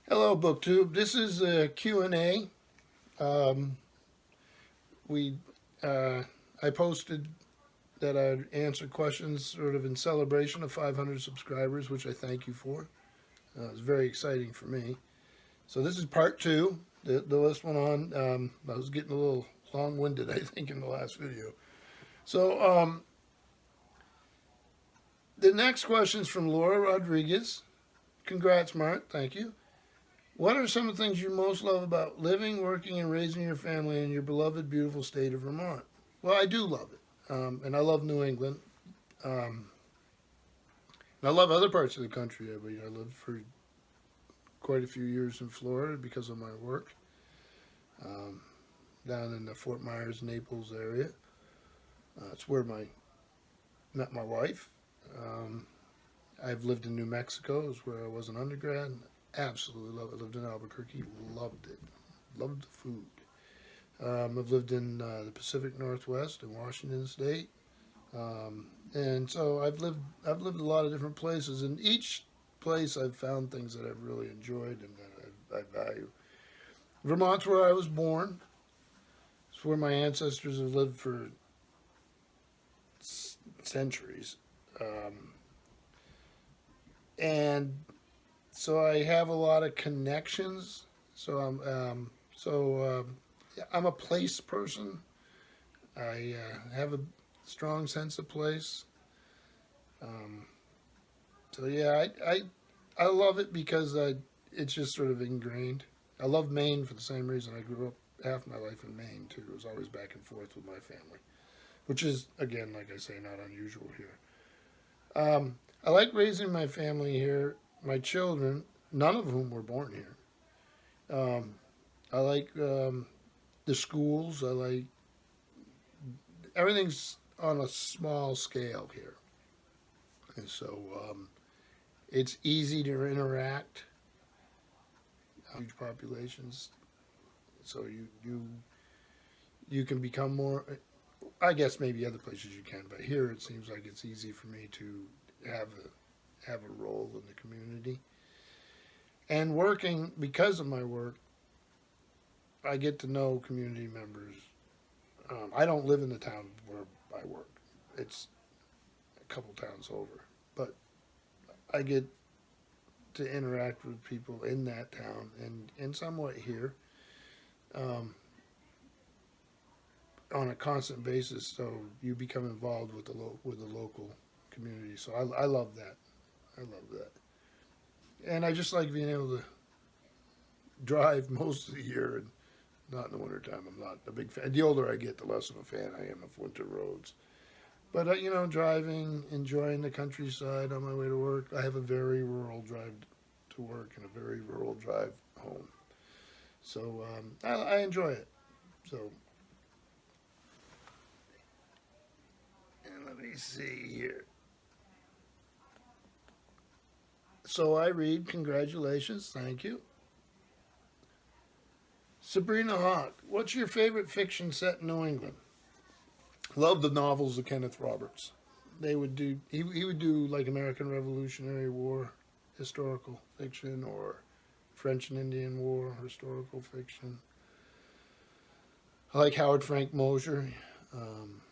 Hello, BookTube. This is a Q&A. Um, we, I posted that I'd answer questions sort of in celebration of 500 subscribers, which I thank you for. It's very exciting for me. So this is part two. The list went on. I was getting a little long-winded, I think, in the last video. So the next question is from Laura Rodriguez. Congrats, Mark. Thank you. What are some of the things you most love about living, working, and raising your family in your beloved, beautiful state of Vermont? Well, I do love it, and I love New England. Um, and I love other parts of the country. I lived for quite a few years in Florida because of my work um, down in the Fort Myers, Naples area. It's where I met my wife. Um, I've lived in New Mexico, is where I was an undergrad. Absolutely love it. Lived in Albuquerque, loved it. Loved the food. I've lived in the Pacific Northwest in Washington State, and so I've lived a lot of different places. In each place, I've found things that I've really enjoyed and that I value. Vermont's where I was born. It's where my ancestors have lived for centuries, and so I have a lot of connections. I'm a place person. I have a strong sense of place. Um, so yeah, I love it because it's just sort of ingrained. I love Maine for the same reason. I grew up half my life in Maine too. It was always back and forth with my family, which is again, like I say, not unusual here. I like raising my family here. My children, none of whom were born here. I like the schools. I like everything's on a small scale here, and so it's easy to interact. Huge populations, so you can become more. I guess maybe other places you can, but here it seems like it's easy for me to have have a role in the community. And working because of my work, I get to know community members. I don't live in the town where I work; it's a couple towns over, but I get to interact with people in that town and somewhat here um, on a constant basis. So you become involved with the local community. So I love that. I love that, and I just like being able to drive most of the year and not in the wintertime. I'm not a big fan. The older I get, the less of a fan I am of winter roads. But driving, enjoying the countryside on my way to work. I have a very rural drive to work and a very rural drive home. So I enjoy it. So, and let me see here. So I read, congratulations, thank you. Sabrina Hawk, what's your favorite fiction set in New England? Love the novels of Kenneth Roberts. He would do like American Revolutionary War historical fiction or French and Indian War historical fiction. I like Howard Frank Mosher, um,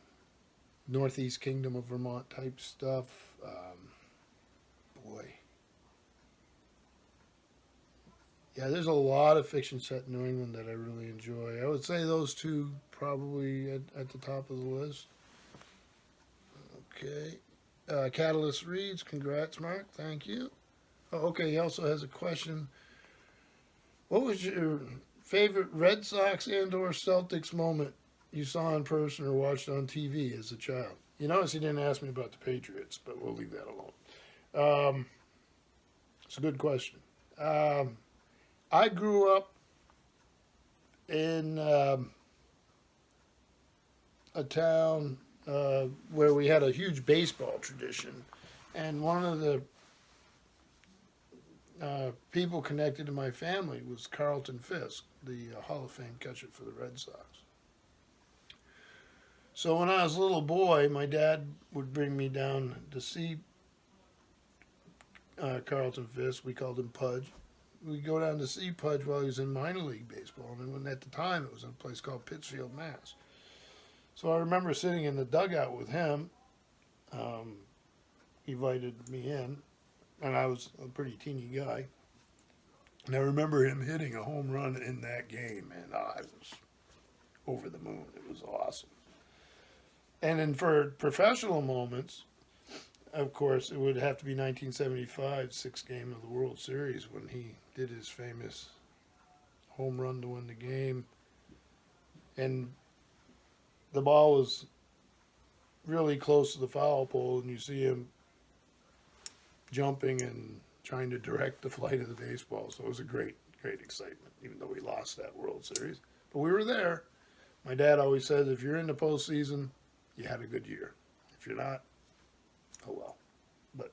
Northeast Kingdom of Vermont type stuff. Boy, yeah, there's a lot of fiction set in New England that I really enjoy. I would say those two probably at the top of the list. Okay. Catalyst reads, congrats, Mark. Thank you. Oh, okay, he also has a question. What was your favorite Red Sox and/or Celtics moment you saw in person or watched on TV as a child? You notice he didn't ask me about the Patriots, but we'll leave that alone. It's a good question. Um, I grew up in a town where we had a huge baseball tradition, and one of the people connected to my family was Carlton Fisk, the Hall of Fame catcher for the Red Sox. So when I was a little boy, my dad would bring me down to see Carlton Fisk. We called him Pudge. we'd go down to see Pudge while he was in minor league baseball. And when, at the time, it was in a place called Pittsfield, Mass. So I remember sitting in the dugout with him. He invited me in, and I was a pretty teeny guy. And I remember him hitting a home run in that game, and I was over the moon. It was awesome. And then for professional moments, of course, it would have to be 1975, sixth game of the World Series, when he did his famous home run to win the game. And the ball was really close to the foul pole, and you see him jumping and trying to direct the flight of the baseball. So it was a great, great excitement, even though we lost that World Series. But we were there. My dad always says, if you're in the postseason, you had a good year. If you're not, oh well. But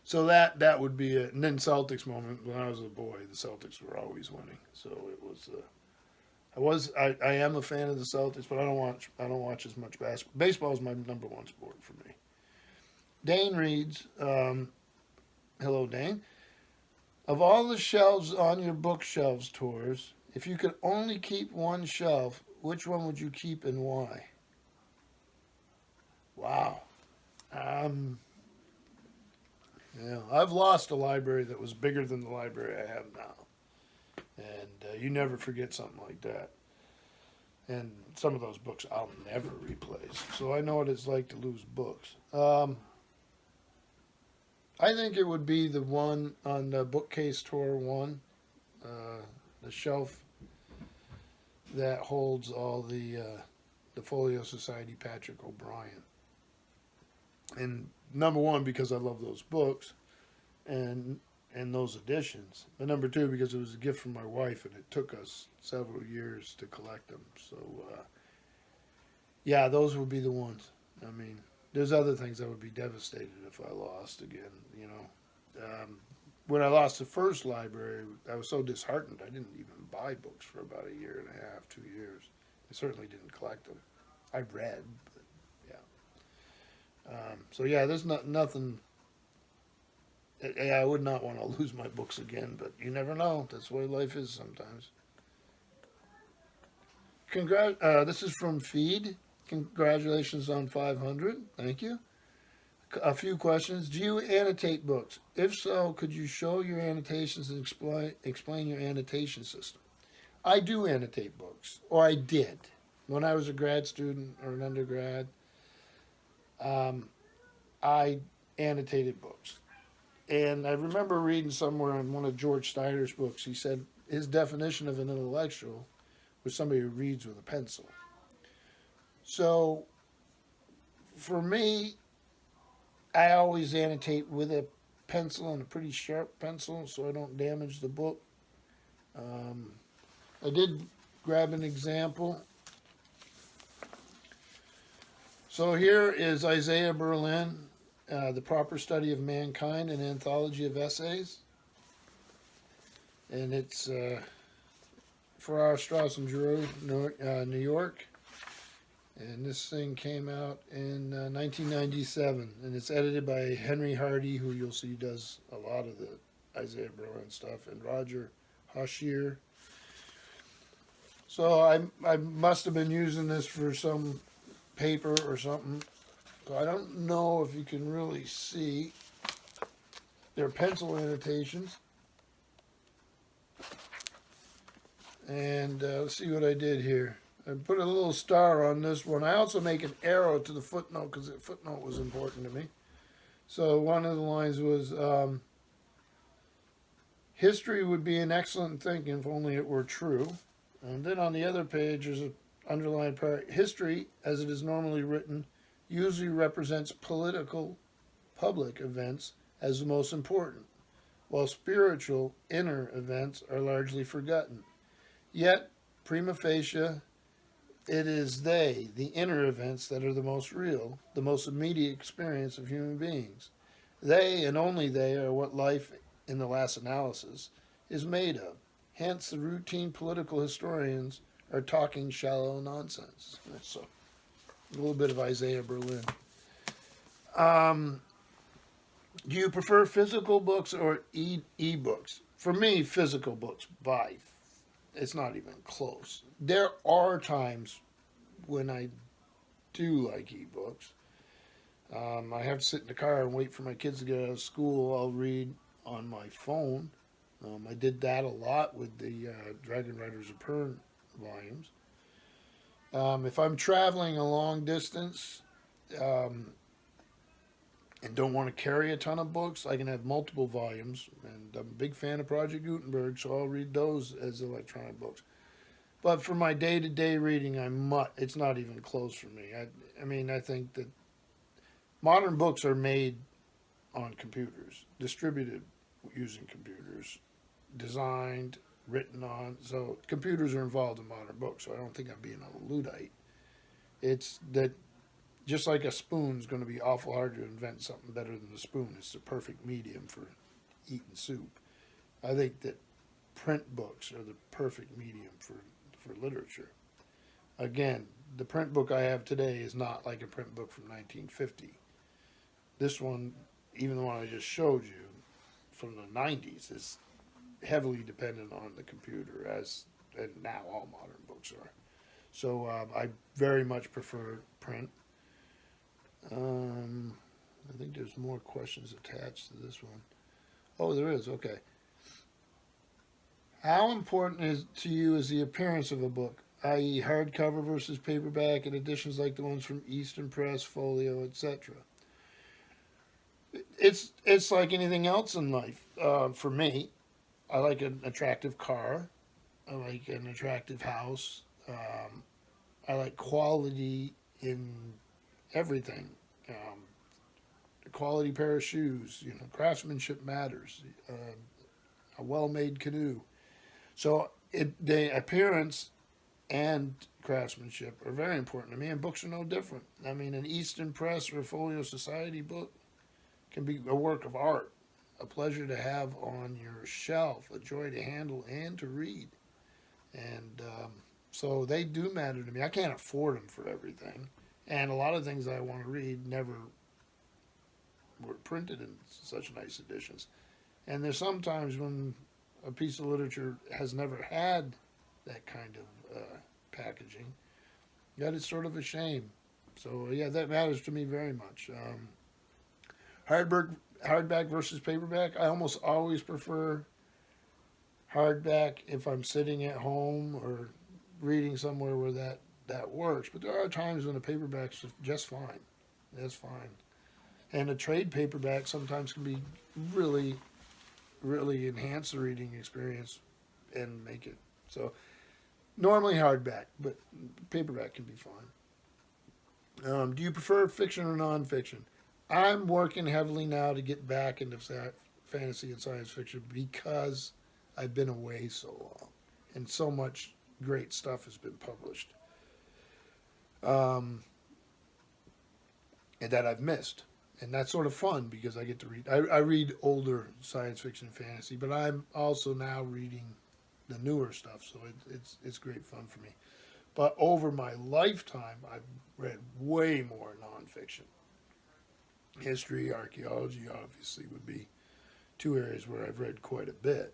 so that would be it. And then Celtics moment. When I was a boy, the Celtics were always winning. So it was. I am a fan of the Celtics, but I don't watch as much basketball. Baseball is my number one sport for me. Dane reads, hello Dane. Of all the shelves on your bookshelves tours, if you could only keep one shelf, which one would you keep and why? Wow. I've lost a library that was bigger than the library I have now. And you never forget something like that. And some of those books I'll never replace. So I know what it's like to lose books. I think it would be the one on the bookcase tour one, the shelf that holds all the Folio Society Patrick O'Brien. And number one, because I love those books and those editions. But number two, because it was a gift from my wife, and it took us several years to collect them. So, yeah, those would be the ones. I mean, there's other things I would be devastated if I lost again, you know. When I lost the first library, I was so disheartened I didn't even buy books for about a year and a half, 2 years. I certainly didn't collect them. I read, but yeah. So yeah, there's nothing. I would not want to lose my books again, but you never know. That's the way life is sometimes. This is from Feed. Congratulations on 500. Thank you. A few questions. Do you annotate books? If so, could you show your annotations and explain your annotation system? I do annotate books, or I did. When I was a grad student or an undergrad, I annotated books. And I remember reading somewhere in one of George Steiner's books, he said his definition of an intellectual was somebody who reads with a pencil. So, for me, I always annotate with a pencil, and a pretty sharp pencil, so I don't damage the book. I did grab an example. So here is Isaiah Berlin, The Proper Study of Mankind, an anthology of essays. And it's Farrar, Straus and Giroux, New York. And this thing came out in 1997. And it's edited by Henry Hardy, who you'll see does a lot of the Isaiah Berlin stuff, and Roger Hoshier. So I must have been using this for some paper or something. So I don't know if you can really see. They're pencil annotations. And let's see what I did here. I put a little star on this one. I also make an arrow to the footnote because the footnote was important to me. So one of the lines was, history would be an excellent thing if only it were true. And then on the other page, there's an underlined part. History, as it is normally written, usually represents political, public events as the most important, while spiritual, inner events are largely forgotten. Yet, prima facie, it is they, the inner events, that are the most real, the most immediate experience of human beings. They, and only they, are what life, in the last analysis, is made of. Hence, the routine political historians are talking shallow nonsense. So, a little bit of Isaiah Berlin. Do you prefer physical books or e-books? for me, physical books it's not even close. There are times when I do like ebooks. I have to sit in the car and wait for my kids to get out of school. I'll read on my phone. I did that a lot with the Dragon Riders of Pern volumes. If I'm traveling a long distance um, and don't want to carry a ton of books, I can have multiple volumes. And I'm a big fan of Project Gutenberg, so I'll read those as electronic books. But for my day-to-day reading, it's not even close for me. I mean, I think that modern books are made on computers, distributed using computers, designed, written on. So computers are involved in modern books. So I don't think I'm being a Luddite. It's that just like a spoon is going to be awful hard to invent something better than a spoon. It's the perfect medium for eating soup. I think that print books are the perfect medium for literature. Again, the print book I have today is not like a print book from 1950. This one, even the one I just showed you from the 90s, is heavily dependent on the computer, and now all modern books are. So I very much prefer print. I think there's more questions attached to this one. Oh, there is. Okay. How important to you is the appearance of a book, i.e., hardcover versus paperback, and editions like the ones from Eastern Press, Folio, etc.? It's like anything else in life. For me, I like an attractive car. I like an attractive house. I like quality in everything. A quality pair of shoes. Craftsmanship matters. A well-made canoe. So the appearance and craftsmanship are very important to me, and books are no different. I mean, an Eastern Press or a Folio Society book can be a work of art, a pleasure to have on your shelf, a joy to handle and to read. And so they do matter to me. I can't afford them for everything. And a lot of things I want to read never were printed in such nice editions. And there's sometimes when a piece of literature has never had that kind of packaging, that is sort of a shame. So yeah, that matters to me very much. Hardback versus paperback. I almost always prefer hardback if I'm sitting at home or reading somewhere where that works. But there are times when a paperback's just fine. That's fine. And a trade paperback sometimes can be really, really enhance the reading experience and make it. So normally hardback, but paperback can be fine. Do you prefer fiction or nonfiction? I'm working heavily now to get back into fantasy and science fiction because I've been away so long and so much great stuff has been published and that I've missed. And that's sort of fun because I get to read. I read older science fiction and fantasy, but I'm also now reading the newer stuff, so it's great fun for me. But over my lifetime, I've read way more nonfiction. History, archaeology, obviously, would be two areas where I've read quite a bit.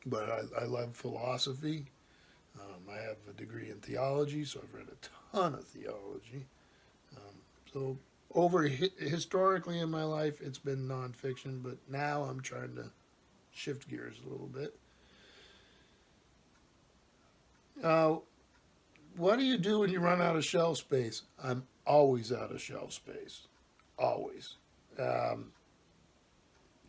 But I love philosophy. I have a degree in theology, so I've read a ton of theology. So historically in my life, it's been nonfiction, but now I'm trying to shift gears a little bit. What do you do when you run out of shelf space? I'm always out of shelf space. Always.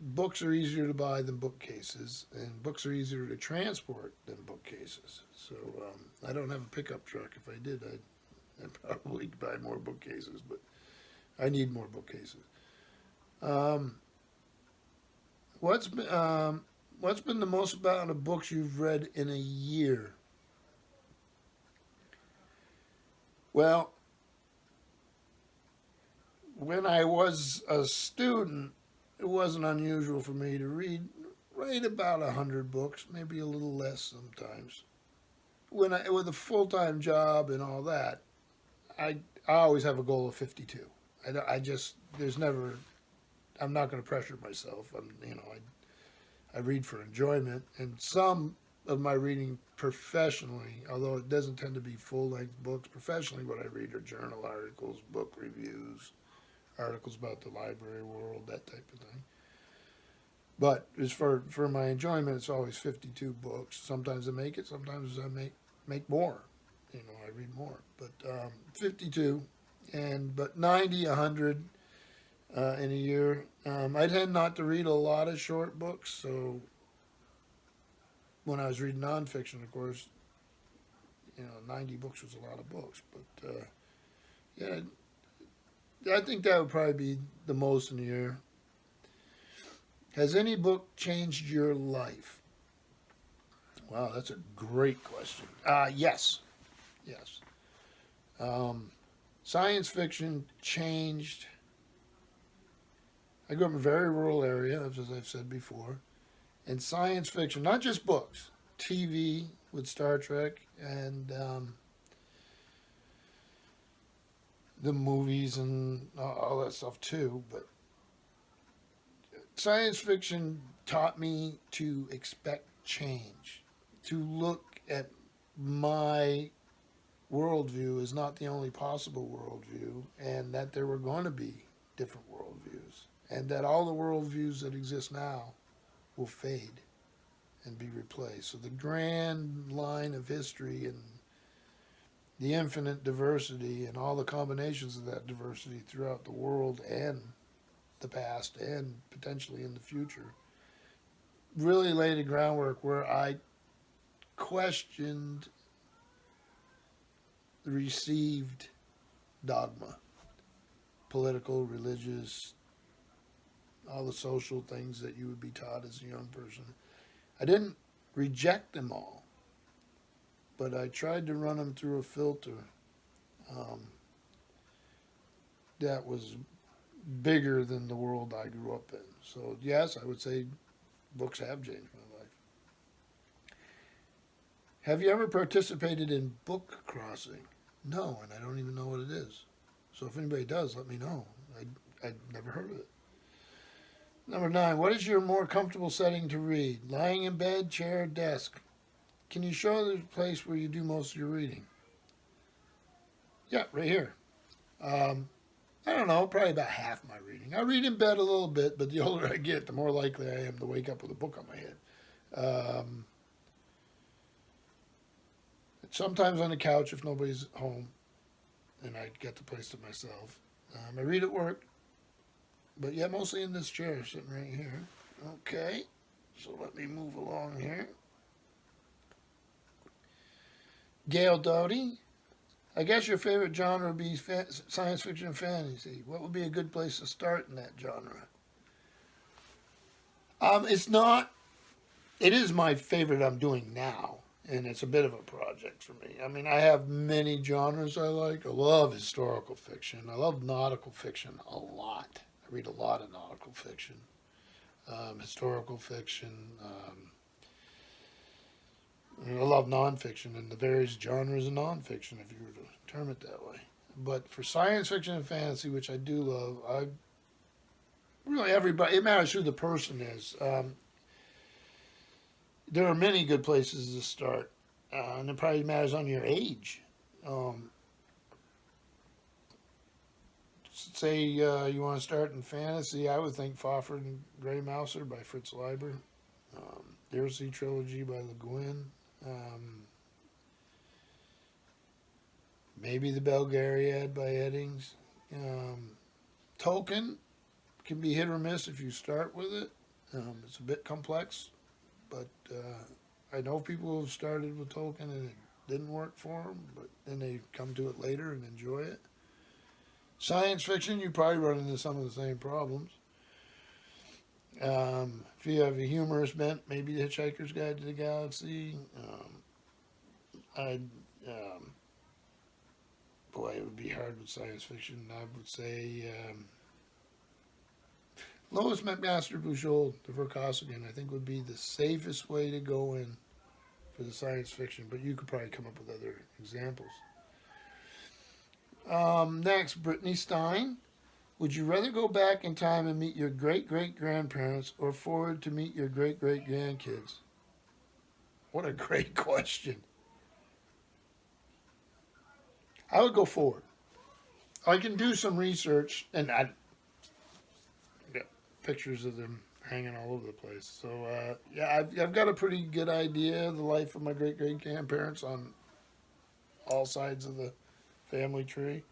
Books are easier to buy than bookcases, and books are easier to transport than bookcases. So I don't have a pickup truck. If I did, I'd probably buy more bookcases, but I need more bookcases. What's been the most amount of books you've read in a year? Well, when I was a student, it wasn't unusual for me to read about 100 books, maybe a little less sometimes. With a full-time job and all that, I always have a goal of 52. I'm not going to pressure myself. I read for enjoyment, and some of my reading professionally, although it doesn't tend to be full-length books, professionally what I read are journal articles, book reviews, articles about the library world, that type of thing. But as for my enjoyment, it's always 52 books. Sometimes I make it, sometimes I make more. I read more. But 52, but 90, 100 in a year. I tend not to read a lot of short books, so when I was reading nonfiction, of course, 90 books was a lot of books. But yeah, I think that would probably be the most in a year. Has any book changed your life? Wow, that's a great question. Yes. Science fiction changed. I grew up in a very rural area, as I've said before. And science fiction, not just books, TV with Star Trek and the movies and all that stuff too. But science fiction taught me to expect change, to look at my worldview as not the only possible worldview, and that there were going to be different worldviews, and that all the worldviews that exist now will fade and be replaced. So the grand line of history and the infinite diversity and all the combinations of that diversity throughout the world and the past and potentially in the future really laid a groundwork where I questioned the received dogma, political, religious, all the social things that you would be taught as a young person. I didn't reject them all, but I tried to run them through a filter that was bigger than the world I grew up in. So yes, I would say books have changed my life. Have you ever participated in book crossing? No, and I don't even know what it is. So if anybody does, let me know. I'd never heard of it. Number 9, what is your more comfortable setting to read? Lying in bed, chair, desk? Can you show the place where you do most of your reading? Yeah, right here. I don't know, probably about half my reading. I read in bed a little bit, but the older I get, the more likely I am to wake up with a book on my head. Sometimes on the couch if nobody's home and I get the place to myself. I read at work, but yeah, mostly in this chair sitting right here. Okay, so let me move along here. Gail Doughty, I guess your favorite genre would be science fiction and fantasy. What would be a good place to start in that genre? It is my favorite I'm doing now, and it's a bit of a project for me. I mean, I have many genres I like. I love historical fiction. I love nautical fiction a lot. I read a lot of nautical fiction, historical fiction. I love nonfiction and the various genres of nonfiction, if you were to term it that way. But for science fiction and fantasy, which I do love, everybody, it matters who the person is. There are many good places to start, and it probably matters on your age. Say you want to start in fantasy, I would think Fafhrd and Grey Mouser by Fritz Leiber, the Earthsea Trilogy by Le Guin, maybe the Belgariad by Eddings. Tolkien can be hit or miss if you start with it. It's a bit complex, but I know people who have started with Tolkien and it didn't work for them, but then they come to it later and enjoy it. Science fiction, you probably run into some of the same problems. If you have a humorous bent, maybe The Hitchhiker's Guide to the Galaxy. Boy, it would be hard with science fiction. I would say Lois McMaster Bujold, The Verkossagen, I think would be the safest way to go in for the science fiction, but you could probably come up with other examples. Next, Brittany Stein. Would you rather go back in time and meet your great-great-grandparents or forward to meet your great-great-grandkids? What a great question. I would go forward. I can do some research, and I got pictures of them hanging all over the place. So, yeah, I've got a pretty good idea of the life of my great-great-grandparents on all sides of the family tree.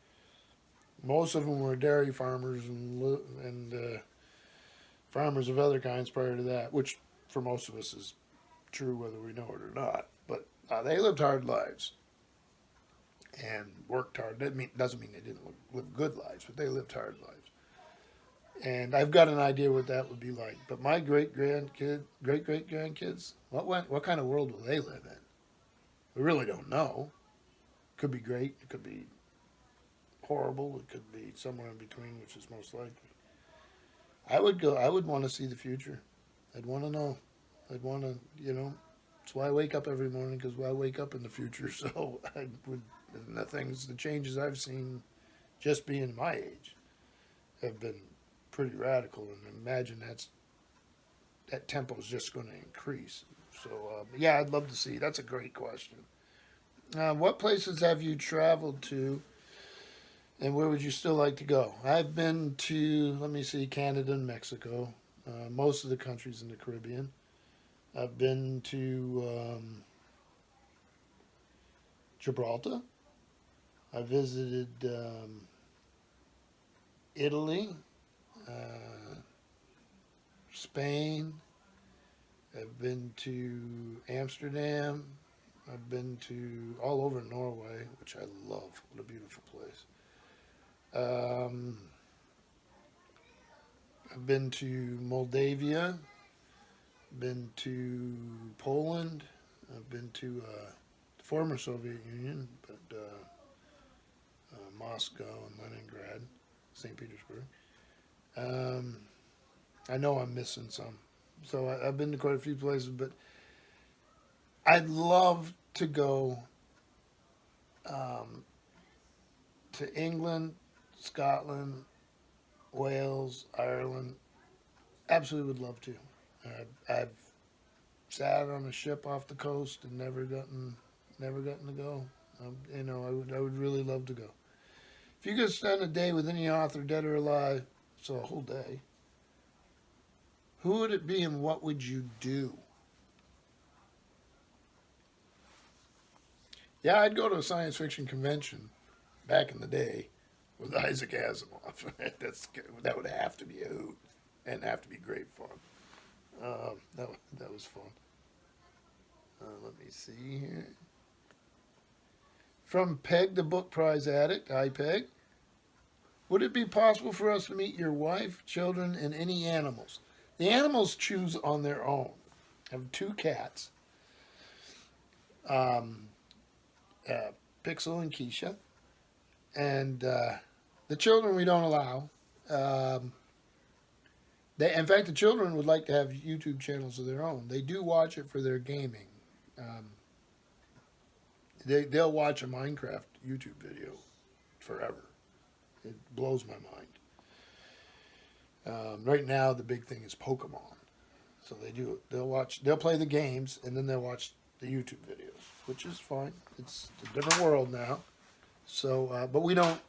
Most of them were dairy farmers and farmers of other kinds prior to that, which for most of us is true whether we know it or not. But they lived hard lives and worked hard. Doesn't mean they didn't live good lives, but they lived hard lives. And I've got an idea what that would be like. But my great great grandkids, what kind of world will they live in? We really don't know. Could be great. It could be horrible. It could be somewhere in between, which is most likely. I would want to see the future. I'd want to know. I'd want to, That's why I wake up every morning, because I wake up in the future. So I would, and the changes I've seen, just being my age, have been pretty radical. And imagine that tempo is just going to increase. So yeah, I'd love to see. That's a great question. What places have you traveled to? And where would you still like to go? I've been to, let me see, Canada and Mexico, most of the countries in the Caribbean. I've been to Gibraltar. I visited Italy, Spain. I've been to Amsterdam. I've been to all over Norway, which I love. What a beautiful place. I've been to Moldavia, been to Poland, I've been to the former Soviet Union, but Moscow and Leningrad, St. Petersburg. I know I'm missing some. So I've been to quite a few places, but I'd love to go to England, Scotland, Wales, Ireland. Absolutely would love to. I've sat on a ship off the coast and never gotten to go. I would really love to go. If you could spend a day with any author, dead or alive, so a whole day, who would it be and what would you do? Yeah, I'd go to a science fiction convention back in the day with Isaac Asimov. That would have to be a hoot and have to be great fun. That was fun. Let me see here. From Peg the Book Prize Addict. Hi, Peg. Would it be possible for us to meet your wife, children, and any animals? The animals choose on their own. I have 2 cats, Pixel and Keisha. And the children we don't allow. In fact, the children would like to have YouTube channels of their own. They do watch it for their gaming. They'll watch a Minecraft YouTube video forever. It blows my mind. Right now, the big thing is Pokemon. So they'll play the games, and then they'll watch the YouTube videos, which is fine. It's a different world now. So, but we don't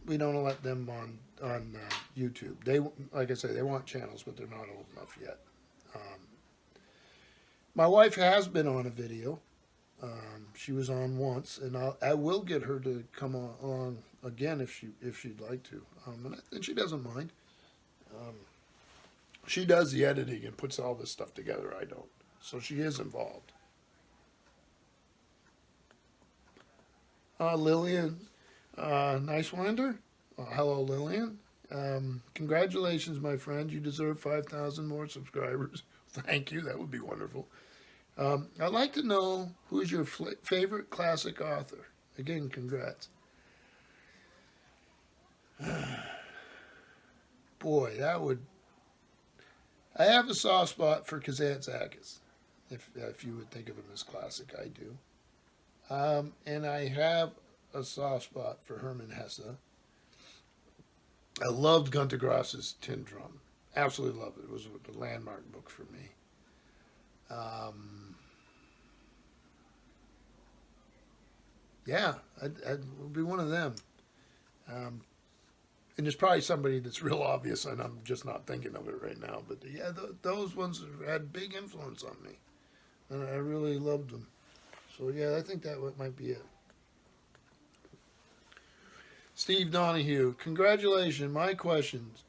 let them on YouTube. They, like I say, they want channels, but they're not old enough yet. My wife has been on a video. She was on once, and I will get her to come on again if she'd like to. And she doesn't mind. She does the editing and puts all this stuff together. I don't, so she is involved. Lillian Nicewinder. Hello, Lillian. Congratulations, my friend. You deserve 5,000 more subscribers. Thank you. That would be wonderful. I'd like to know who's your favorite classic author. Again, congrats. Boy, that would... I have a soft spot for Kazantzakis, if you would think of him as classic. I do. And I have a soft spot for Hermann Hesse. I loved Gunter Grass's Tin Drum. Absolutely loved it. It was a landmark book for me. Yeah, I'd be one of them. And there's probably somebody that's real obvious, and I'm just not thinking of it right now. But yeah, those ones had big influence on me, and I really loved them. So yeah, I think that might be it. Steve Donahue, congratulations. My questions.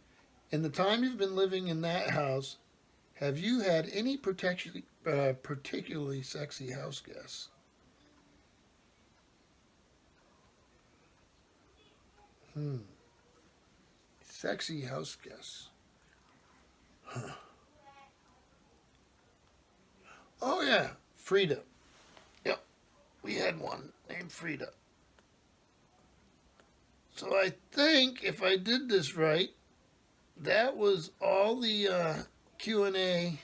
In the time you've been living in that house, have you had any particularly sexy house guests? Sexy house guests. Huh. Oh yeah, Frida. Yep, we had one named Frida. So I think if I did this right, that was all the Q&A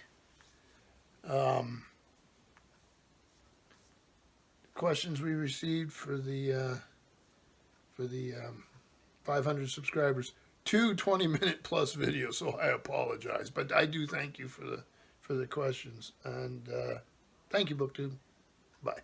questions we received for the 500 subscribers. 2 20-minute plus videos, so I apologize, but I do thank you for the questions, and thank you, BookTube. Bye.